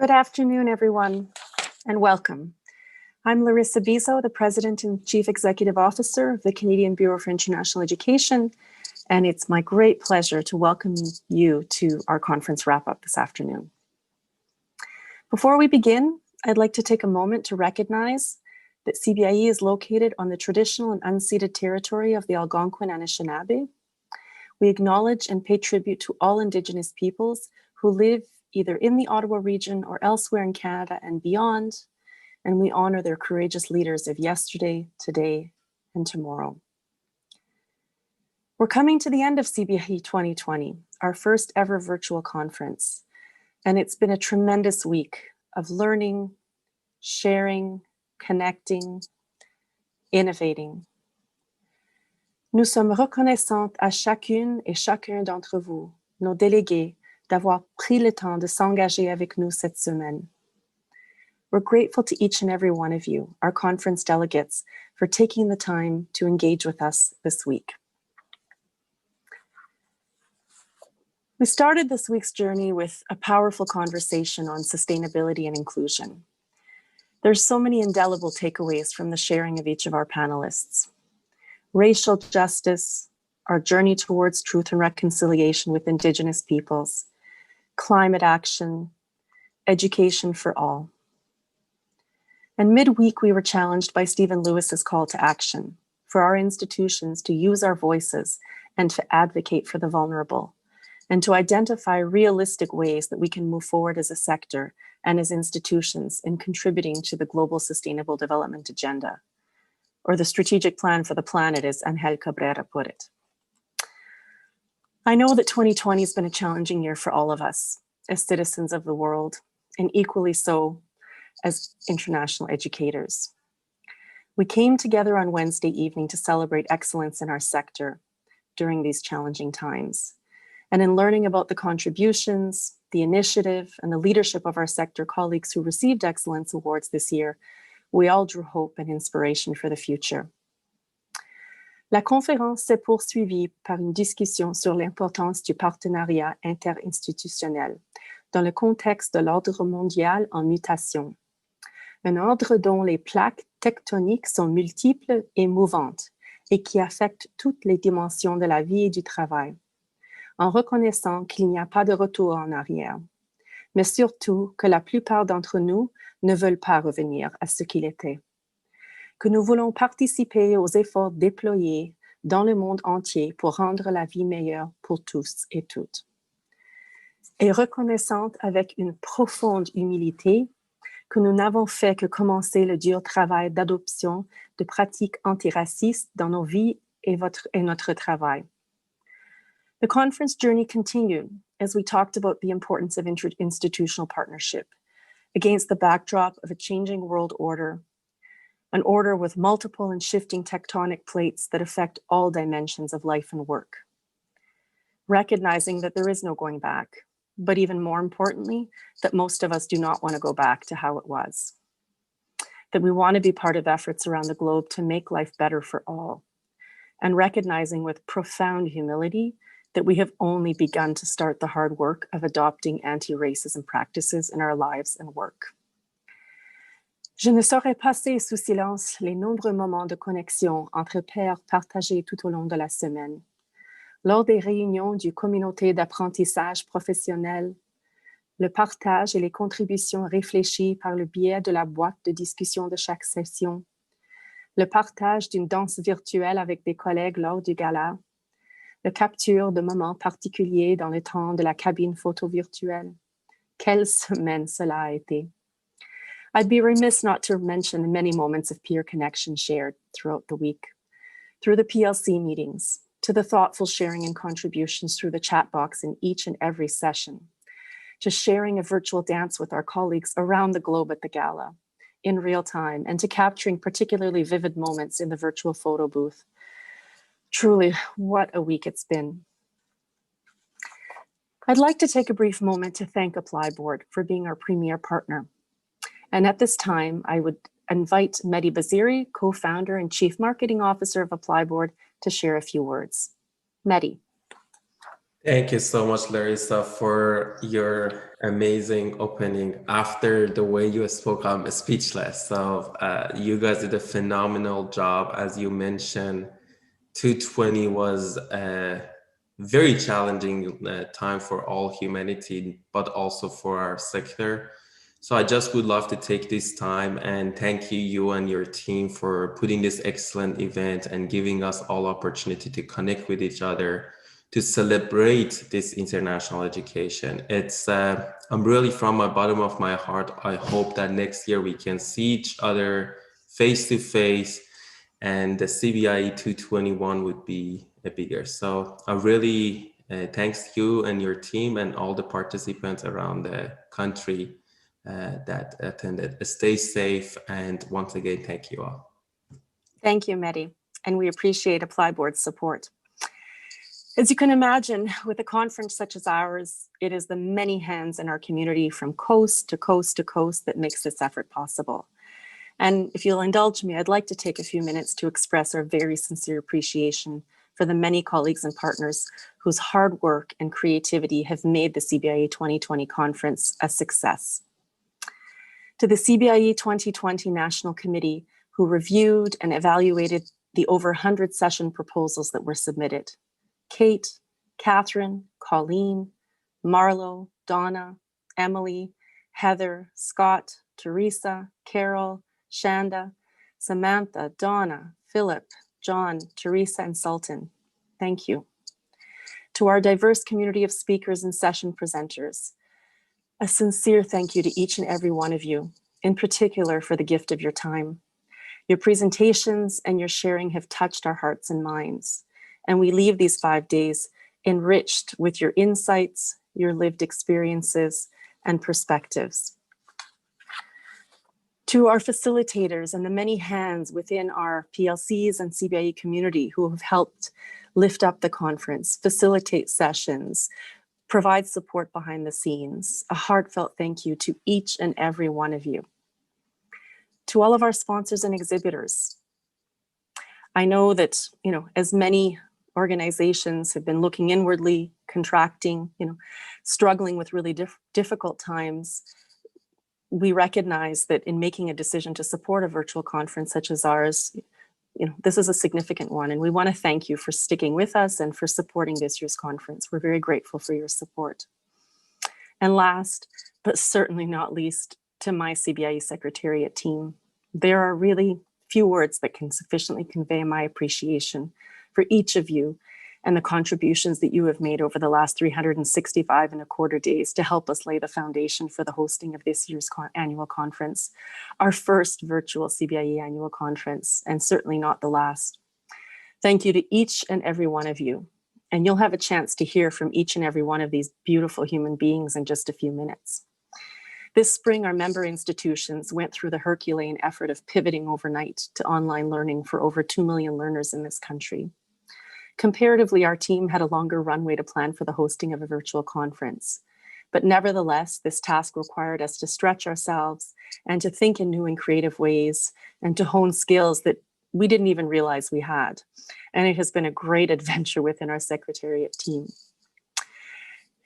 Good afternoon, everyone, and welcome. I'm Larissa Bizo, the President and Chief Executive Officer of the Canadian Bureau for International Education, and it's my great pleasure to welcome you to our conference wrap-up this afternoon. Before we begin, I'd like to take a moment to recognize that CBIE is located on the traditional and unceded territory of the Algonquin and Anishinaabe. We acknowledge and pay tribute to all Indigenous peoples who live either in the Ottawa region or elsewhere in Canada and beyond, and we honor their courageous leaders of yesterday, today, and tomorrow. We're coming to the end of CBIE 2020, our first ever virtual conference, and it's been a tremendous week of learning, sharing, connecting, innovating. Nous sommes reconnaissantes à chacune et chacun d'entre vous, nos délégués, d'avoir pris le temps de s'engager avec nous cette semaine. We're grateful to each and every one of you, our conference delegates, for taking the time to engage with us this week. We started this week's journey with a powerful conversation on sustainability and inclusion. There's so many indelible takeaways from the sharing of each of our panelists. Racial justice, our journey towards truth and reconciliation with Indigenous peoples, climate action, education for all. And midweek, we were challenged by Stephen Lewis's call to action for our institutions to use our voices and to advocate for the vulnerable, and to identify realistic ways that we can move forward as a sector and as institutions in contributing to the Global Sustainable Development Agenda, or the strategic plan for the planet, as Angel Cabrera put it. I know that 2020 has been a challenging year for all of us as citizens of the world, and equally so as international educators. We came together on Wednesday evening to celebrate excellence in our sector during these challenging times. And in learning about the contributions, the initiative, and the leadership of our sector colleagues who received excellence awards this year, we all drew hope and inspiration for the future. La conférence s'est poursuivie par une discussion sur l'importance du partenariat interinstitutionnel dans le contexte de l'ordre mondial en mutation. Un ordre dont les plaques tectoniques sont multiples et mouvantes et qui affecte toutes les dimensions de la vie et du travail, en reconnaissant qu'il n'y a pas de retour en arrière, mais surtout que la plupart d'entre nous ne veulent pas revenir à ce qu'il était. Que nous voulons participer aux efforts déployés dans le monde entier pour rendre la vie meilleure pour tous et toutes. Et reconnaissante avec une profonde humilité que nous n'avons fait que commencer le dur travail d'adoption de pratiques antiracistes dans nos vies et notre travail. The conference journey continued as we talked about the importance of institutional partnership against the backdrop of a changing world order, an order with multiple and shifting tectonic plates that affect all dimensions of life and work. Recognizing that there is no going back, but even more importantly, that most of us do not want to go back to how it was. That we want to be part of efforts around the globe to make life better for all. And recognizing with profound humility that we have only begun to start the hard work of adopting anti-racism practices in our lives and work. Je ne saurais passer sous silence les nombreux moments de connexion entre pairs partagés tout au long de la semaine. Lors des réunions du communauté d'apprentissage professionnel, le partage et les contributions réfléchies par le biais de la boîte de discussion de chaque session, le partage d'une danse virtuelle avec des collègues lors du gala, la capture de moments particuliers dans le temps de la cabine photo virtuelle. Quelle semaine cela a été! I'd be remiss not to mention the many moments of peer connection shared throughout the week, through the PLC meetings, to the thoughtful sharing and contributions through the chat box in each and every session, to sharing a virtual dance with our colleagues around the globe at the gala in real time, and to capturing particularly vivid moments in the virtual photo booth. Truly, what a week it's been. I'd like to take a brief moment to thank Apply Board for being our premier partner. And at this time, I would invite Mehdi Baziri, co-founder and chief marketing officer of Apply Board, to share a few words. Mehdi. Thank you so much, Larissa, for your amazing opening. After the way you spoke, I'm speechless. So you guys did a phenomenal job. As you mentioned, 220 was a very challenging time for all humanity, but also for our sector. So I just would love to take this time and thank you and your team for putting this excellent event and giving us all opportunity to connect with each other to celebrate this international education. I'm really from my bottom of my heart. I hope that next year we can see each other face to face and the CBIE 221 would be a bigger. So I really thanks you and your team and all the participants around the country that attended. Stay safe, and once again, thank you all. Thank you, Mehdi, and we appreciate Apply Board's support. As you can imagine, with a conference such as ours, it is the many hands in our community from coast to coast to coast that makes this effort possible. And if you'll indulge me, I'd like to take a few minutes to express our very sincere appreciation for the many colleagues and partners whose hard work and creativity have made the CBIE 2020 conference a success. To the CBIE 2020 National Committee, who reviewed and evaluated the over 100 session proposals that were submitted. Kate, Catherine, Colleen, Marlo, Donna, Emily, Heather, Scott, Teresa, Carol, Shanda, Samantha, Donna, Philip, John, Teresa, and Sultan. Thank you. To our diverse community of speakers and session presenters, a sincere thank you to each and every one of you, in particular for the gift of your time. Your presentations and your sharing have touched our hearts and minds, and we leave these 5 days enriched with your insights, your lived experiences, and perspectives. To our facilitators and the many hands within our PLCs and CBIE community who have helped lift up the conference, facilitate sessions, provide support behind the scenes, a heartfelt thank you to each and every one of you. To all of our sponsors and exhibitors, I know that, as many organizations have been looking inwardly, contracting, struggling with really difficult times, we recognize that in making a decision to support a virtual conference such as ours, this is a significant one, and we want to thank you for sticking with us and for supporting this year's conference. We're very grateful for your support. And last, but certainly not least, to my CBIE Secretariat team, there are really few words that can sufficiently convey my appreciation for each of you and the contributions that you have made over the last 365 and a quarter days to help us lay the foundation for the hosting of this year's annual conference, our first virtual CBIE annual conference, and certainly not the last. Thank you to each and every one of you. And you'll have a chance to hear from each and every one of these beautiful human beings in just a few minutes. This spring, our member institutions went through the Herculean effort of pivoting overnight to online learning for over 2 million learners in this country. Comparatively, our team had a longer runway to plan for the hosting of a virtual conference. But nevertheless, this task required us to stretch ourselves and to think in new and creative ways and to hone skills that we didn't even realize we had. And it has been a great adventure within our Secretariat team.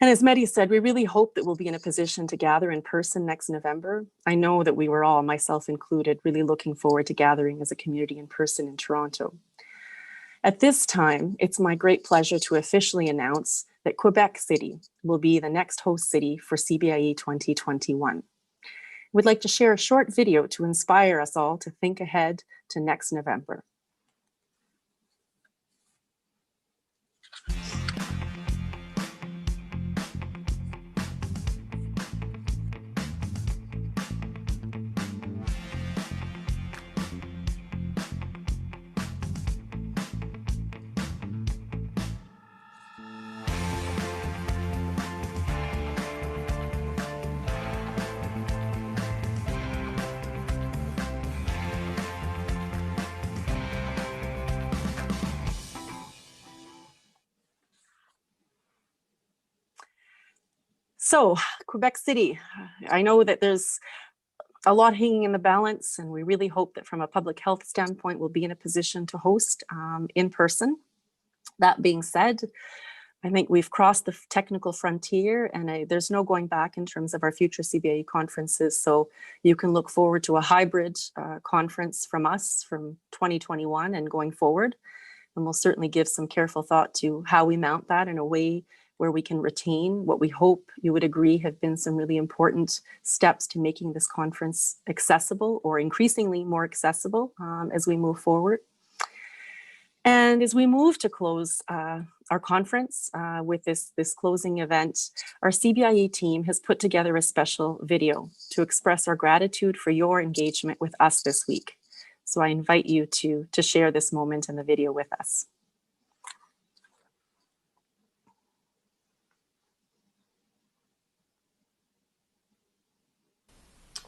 And as Mehdi said, we really hope that we'll be in a position to gather in person next November. I know that we were all, myself included, really looking forward to gathering as a community in person in Toronto. At this time, it's my great pleasure to officially announce that Quebec City will be the next host city for CBIE 2021. We'd like to share a short video to inspire us all to think ahead to next November. So, Quebec City, I know that there's a lot hanging in the balance, and we really hope that from a public health standpoint, we'll be in a position to host in person. That being said, I think we've crossed the technical frontier, and there's no going back in terms of our future CBIE conferences. So you can look forward to a hybrid conference from us from 2021 and going forward. And we'll certainly give some careful thought to how we mount that in a way where we can retain what we hope you would agree have been some really important steps to making this conference accessible or increasingly more accessible as we move forward. And as we move to close our conference with this closing event, our CBIE team has put together a special video to express our gratitude for your engagement with us this week. So I invite you to share this moment in the video with us.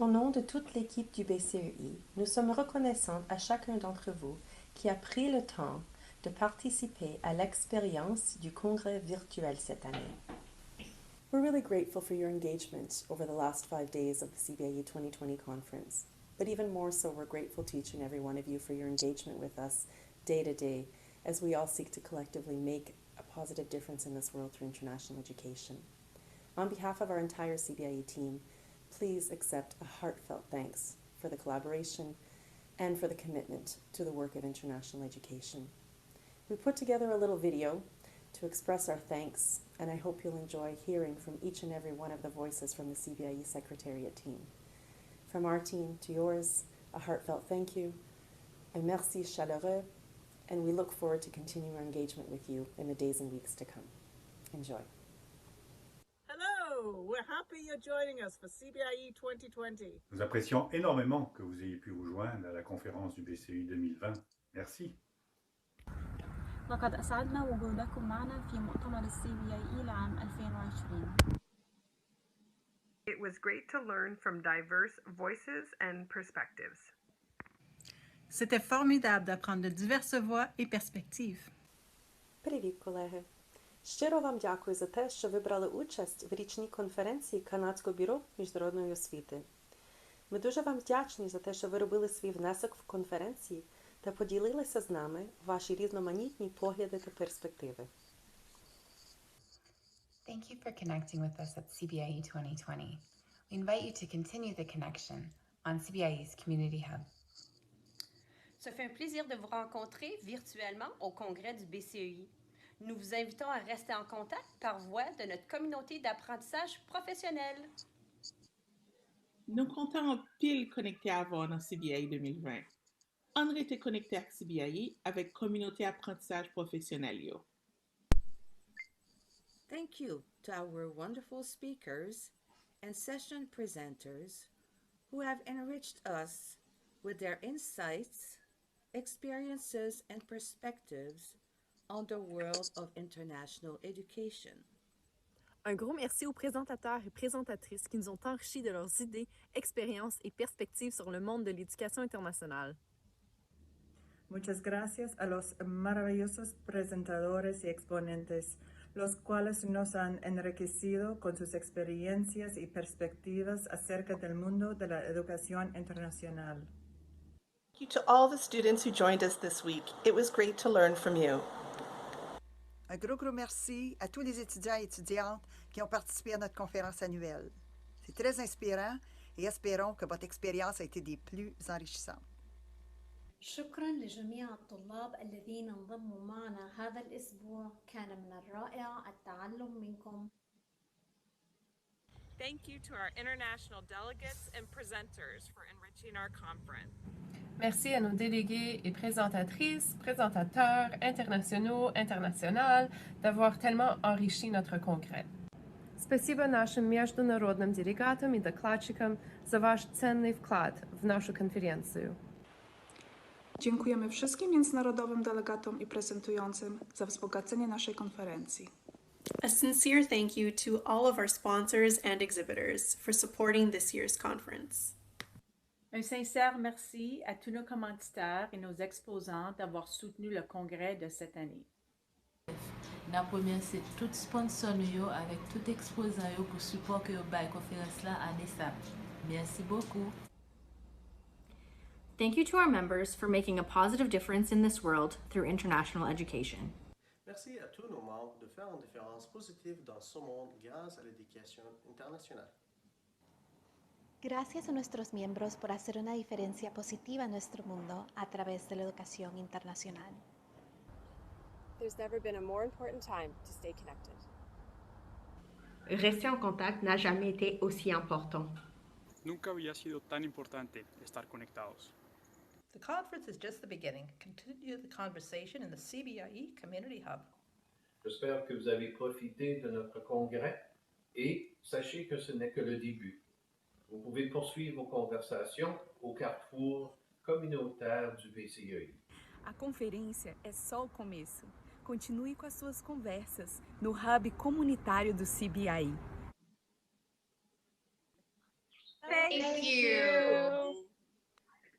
Au nom de toute l'équipe du BCEI, nous sommes reconnaissants à chacun d'entre vous qui a pris le temps de participer à l'expérience du congrès virtuel cette année. We're really grateful for your engagement over the last 5 days of the CBIE 2020 conference. But even more so, we're grateful to each and every one of you for your engagement with us day to day as we all seek to collectively make a positive difference in this world through international education. On behalf of our entire CBIE team, please accept a heartfelt thanks for the collaboration and for the commitment to the work of international education. We put together a little video to express our thanks, and I hope you'll enjoy hearing from each and every one of the voices from the CBIE Secretariat team. From our team to yours, a heartfelt thank you, un merci chaleureux, and we look forward to continuing our engagement with you in the days and weeks to come. Enjoy. Hello, we're happy you're joining us for CBIE 2020. Nous apprécions énormément que vous ayez pu vous joindre à la conférence du BCEI 2020. Merci. لقد أسعدنا وجودكم معنا في مؤتمر CBIE لعام 2020. It was great to learn from diverse voices and perspectives. C'était formidable d'apprendre de diverses voix et perspectives. Привіт, колеги! Щиро вам дякую за те, що ви брали участь в річній конференції Канадського бюро міжнародної освіти. Ми дуже вам вдячні за те, що ви робили свій внесок в конференції та поділилися з нами ваші різноманітні погляди та перспективи. Thank you for connecting with us at CBIE 2020. We invite you to continue the connection on CBIE's Community Hub. Ça fait un plaisir de vous rencontrer virtuellement au congrès du BCEI. Nous vous invitons à rester en contact par voie de notre communauté d'apprentissage professionnel. Nous comptons en pile connectés avant dans CBIE 2020. On était connecté à CBIE avec communauté apprentissage professionnel. Thank you to our wonderful speakers and session presenters who have enriched us with their insights, experiences, and perspectives on the world of international education. Un gros merci aux présentateurs et présentatrices qui nous ont enrichis de leurs idées, expériences et perspectives sur le monde de l'éducation internationale. Muchas gracias a los maravillosos presentadores y exponentes, los cuales nos han enriquecido con sus experiencias y perspectivas acerca del mundo de la educación internacional. Thank you to all the students who joined us this week. It was great to learn from you. Un gros merci à tous les étudiants et étudiantes qui ont participé à notre conférence annuelle. C'est très inspirant et espérons que votre expérience a été des plus enrichissantes. شكرا لجميع الطلاب الذين انضموا معنا هذا الأسبوع. كان من الرائع التعلم منكم. Thank you to our international delegates and presenters for enriching our conference. Merci à nos délégués et présentatrices, présentateurs internationaux, internationales d'avoir tellement enrichi notre congrès. Спасибо нашим международным делегатам и докладчикам за ваш ценный вклад в нашу конференцию. Dziękujemy wszystkim międzynarodowym delegatom i prezentującym za wzbogacenie naszej konferencji. A sincere thank you to all of our sponsors and exhibitors for supporting this year's conference. Un sincère merci à tous nos commanditaires et nos exposants d'avoir soutenu le congrès de cette année. Nous remercions tous les sponsors avec tout exposant pour support que la conférence là année ça. Merci beaucoup. Thank you to our members for making a positive difference in this world through international education. Merci à tous nos membres de faire une différence positive dans ce monde grâce à l'éducation internationale. Gracias a nuestros miembros por hacer una diferencia positiva en nuestro mundo a través de la educación internacional. There's never been a more important time to stay connected. Rester en contact n'a jamais été aussi important. Nunca había sido tan importante estar conectados. The conference is just the beginning. Continue the conversation in the CBIE Community Hub. J'espère que vous avez profité de notre congrès et sachez que ce n'est que le début. Vous pouvez poursuivre vos conversations au carrefour communautaire du BCEI. A conferência é só o começo. Continue com as suas conversas no Hub comunitário do CBIE. Thank you.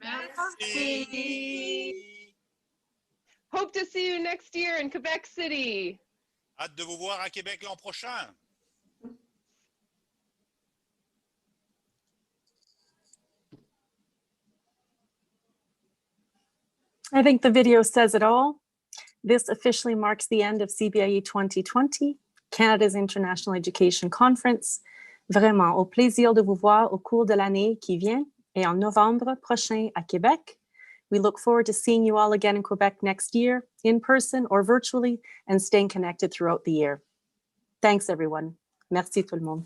Merci. Hope to see you next year in Quebec City. Hâte de vous voir à Québec l'an prochain. I think the video says it all. This officially marks the end of CBIE 2020, Canada's International Education Conference. Vraiment, au plaisir de vous voir au cours de l'année qui vient et en novembre prochain à Québec. We look forward to seeing you all again in Quebec next year, in person or virtually, and staying connected throughout the year. Thanks, everyone. Merci tout le monde.